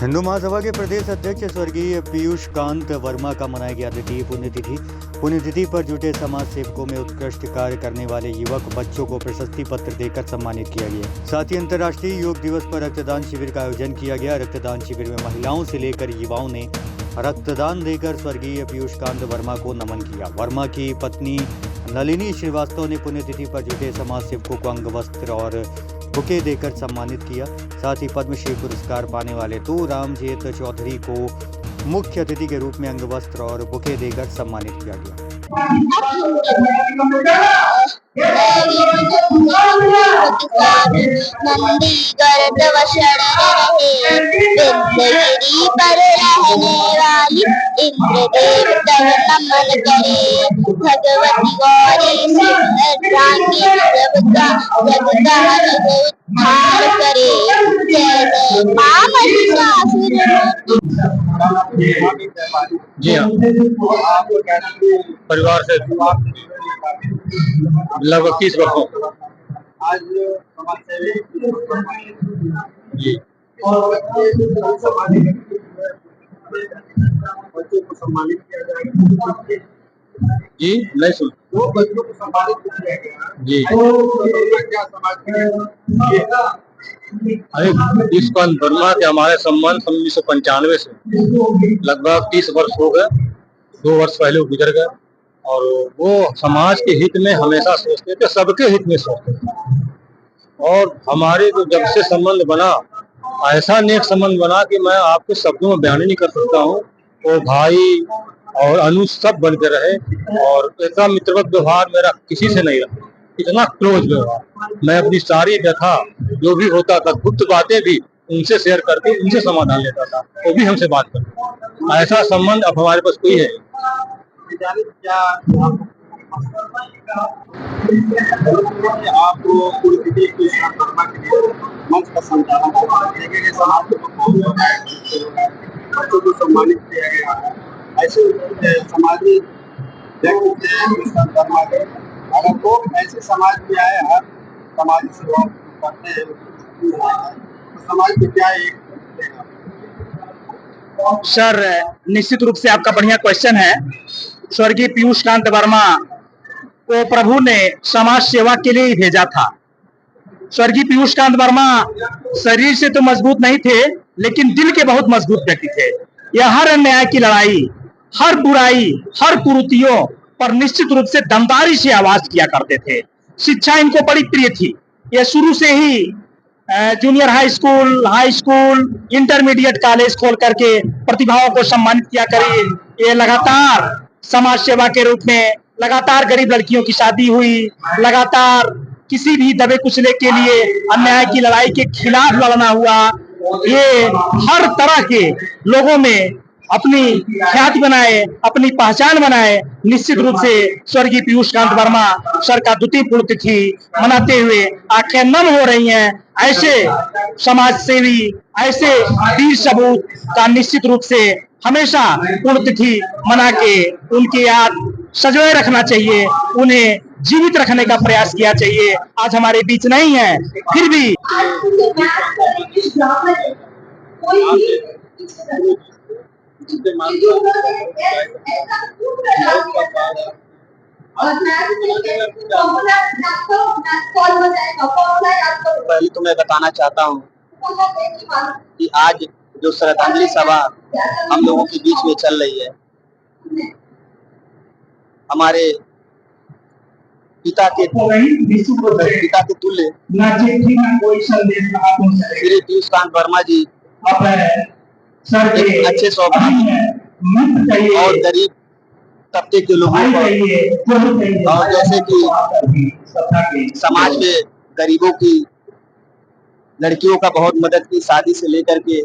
हिंदू महासभा के प्रदेश अध्यक्ष स्वर्गीय पीयूष कांत वर्मा का मनाया गया द्वितीय पुण्यतिथि। पुण्यतिथि पर जुटे समाज सेवकों में उत्कृष्ट कार्य करने वाले युवक बच्चों को प्रशस्ति पत्र देकर सम्मानित किया गया। साथ ही अंतर्राष्ट्रीय योग दिवस पर रक्तदान शिविर का आयोजन किया गया। रक्तदान शिविर में महिलाओं से लेकर युवाओं ने रक्तदान देकर स्वर्गीय पीयूष कांत वर्मा को नमन किया। वर्मा की पत्नी नलिनी श्रीवास्तव ने पुण्यतिथि पर जुटे समाज सेवकों को अंग वस्त्र और बुके देकर सम्मानित किया। साथ ही पद्मश्री पुरस्कार पाने वाले तो रामजेत चौधरी को मुख्य अतिथि के रूप में अंग वस्त्र और बुके देकर सम्मानित किया गया। नंदी गर्द वषण रहे विंध्यगिरि पर रहने वाली इंद्रदेव तव नमन करे। भगवती गौरी सिंहरानी सबका जगदार उद्धार करे। जय जय मां महिषासुर। जी हाँ, परिवार से लगभग 30 वर्षों आज जी बच्चों को सम्मानित किया जाएगा। जी नहीं सुन दो बच्चों को सम्मानित किया गया जी। क्या समाज के अरे पीयूष कांत वर्मा के हमारे संबंध 1995 से लगभग 30 वर्ष हो गए। 2 वर्ष पहले वो गुजर गए और वो समाज के हित में हमेशा सोचते थे, सबके हित में सोचते थे। और हमारे जो जब से संबंध बना, ऐसा नेक संबंध बना कि मैं आपके शब्दों में बयान नहीं कर सकता हूँ। वो भाई और अनुज सब बन के रहे और ऐसा मित्रवत व्यवहार मेरा किसी से नहीं रहा, इतना क्लोज व्यवहार। मैं अपनी सारी व्यथा जो भी होता था, गुप्त बातें भी उनसे शेयर करके उनसे समाधान लेता था, वो भी हमसे बात करते। ऐसा संबंध अब हमारे पास कोई है। आपको मंच का संचालन समाज बच्चों को सम्मानित किया गया। ऐसे समाजी अगर तो ऐसे समाज में आए, हर समाज सेवा करते हैं तो समाज में क्या एक सर, निश्चित रूप से आपका बढ़िया क्वेश्चन है। स्वर्गीय पीयूष कांत वर्मा को प्रभु ने समाज सेवा के लिए ही भेजा था। स्वर्गीय पीयूष कांत वर्मा शरीर से तो मजबूत नहीं थे, लेकिन दिल के बहुत मजबूत व्यक्ति थे। यह हर अन्याय की लड़ाई, हर बुराई, हर कुरीतियों पर निश्चित रूप से दमदारी से आवाज किया करते थे। शिक्षा इनको बड़ी प्रिय थी। ये शुरू से ही junior high school, intermediate college खोल करके प्रतिभाओं को सम्मानित किया करे। ये लगातार समाज सेवा के रूप में लगातार गरीब लड़कियों की शादी हुई, लगातार किसी भी दबे कुचले के लिए अन्याय की लड़ाई के खिलाफ लड़ना हुआ। ये हर तरह के लोगों में अपनी ख्याति बनाए, अपनी पहचान बनाए। निश्चित रूप से स्वर्गीय पीयूष कांत वर्मा सर का द्वितीय पुण्यतिथि मनाते हुए आंखें नम हो रही हैं। ऐसे समाज सेवी, ऐसे वीर सबूत का निश्चित रूप से हमेशा पुण्यतिथि मना के उनकी याद सजोए रखना चाहिए, उन्हें जीवित रखने का प्रयास किया चाहिए। आज हमारे बीच नहीं है, फिर भी पहले तो मैं बताना चाहता हूँ कि आज जो श्रद्धांजलि सभा हम लोगों के बीच में चल रही है, हमारे पिता के तुल्य श्री पीयूष कांत वर्मा जी एक अच्छे सौभाग्य और गरीब तबके के लोगों को, और जैसे कि समाज में गरीबों की लड़कियों का बहुत मदद की, शादी से लेकर के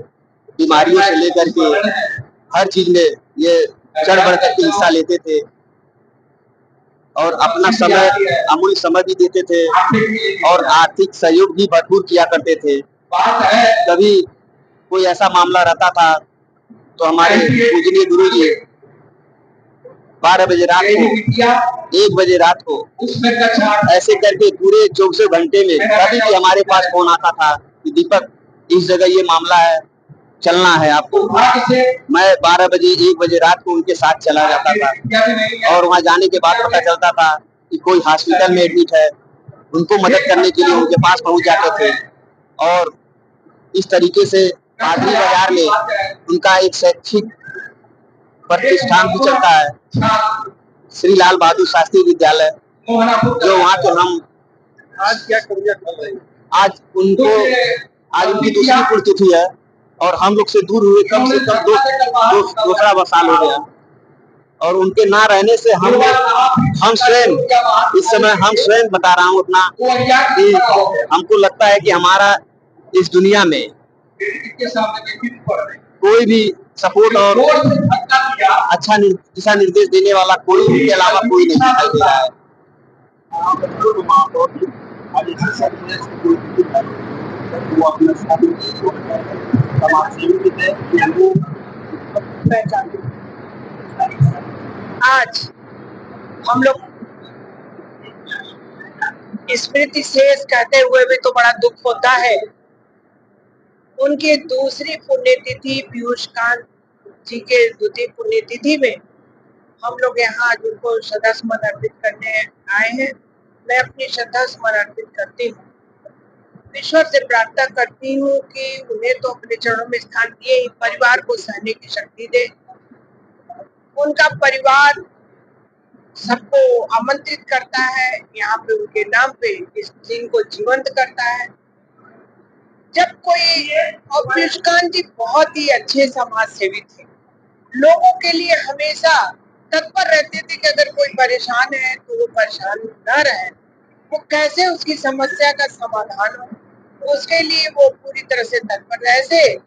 बीमारियों से लेकर के हर चीज में ये चढ़ बढ़ करके हिस्सा लेते थे और अपना समय, अमूल्य समय भी देते थे और आर्थिक सहयोग भी भरपूर किया करते थे। कभी कोई ऐसा मामला रहता था तो हमारे पूजनीय गुरु जी 12 बजे रात को, 1 बजे रात को ऐसे करके पूरे 24 घंटे में कभी भी हमारे पास फोन आता था कि दीपक इस जगह ये मामला है, चलना है आपको। मैं 12 बजे 1 बजे रात को उनके साथ चला जाता था और वहां जाने के बाद पता चलता था कि कोई हॉस्पिटल में एडमिट है, उनको मदद करने के लिए उनके पास पहुंच जाते थे। और इस तरीके से पादरी बाजार में उनका एक शैक्षिक प्रतिष्ठान भी चलता है, श्री लाल बहादुर शास्त्री विद्यालय, जो वहाँ के हम आज उनकी दूसरी पुण्यतिथि है और हम लोग से दूर हुए कम से कम दूसरा साल हो गया। और उनके ना रहने से हम स्वयं बता रहा हूँ अपना कि हमको लगता है कि हमारा इस दुनिया में कोई भी सपोर्ट और अच्छा दिशा निर्देश देने वाला कोई उनके अलावा कोई नहीं दिखाई दे रहा है। वो अपना समाज सेवी थे, आज हम लोग स्मृति शेष कहते हुए भी तो बड़ा दुख होता है। उनकी दूसरी पुण्यतिथि पीयूष कांत जी के द्वितीय पुण्यतिथि में हम लोग यहाँ आज उनको श्रद्धा सुमन अर्पित करने आए हैं। मैं अपनी श्रद्धा सुमन अर्पित करती हूँ, ईश्वर से प्रार्थना करती हूँ कि उन्हें तो अपने चरणों में स्थान दिए ही परिवार को सहने की शक्ति दे। उनका परिवार सबको आमंत्रित करता है, यहाँ पे उनके नाम पे इस दिन को जीवंत करता है। जब कोई और पीयूष कांत जी बहुत ही अच्छे समाज सेवी थे, लोगों के लिए हमेशा तत्पर रहते थे कि अगर कोई परेशान है तो वो परेशान न रहे, वो कैसे उसकी समस्या का समाधान हो, उसके लिए वो पूरी तरह से तत्पर रहे। ऐसे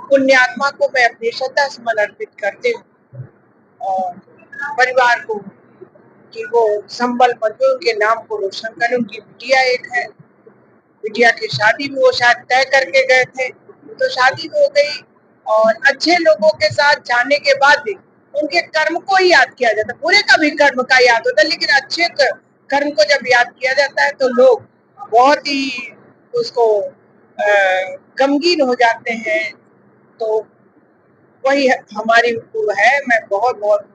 पुण्यात्मा को मैं अपनी श्रद्धा सुमन अर्पित करती हूँ और परिवार को कि वो संबल बंधु के नाम को रोशन करें। उनकी बिटिया एक है, बिटिया की शादी भी वो शायद तय करके गए थे, तो शादी हो गई। और अच्छे लोगों के साथ जाने के बाद भी उनके कर्म को ही याद किया जाता, बुरे का भी कर्म का याद होता है, लेकिन अच्छे कर्म को जब याद किया जाता है तो लोग बहुत ही उसको गमगीन हो जाते हैं। तो वही हमारी है। मैं बहुत बहुत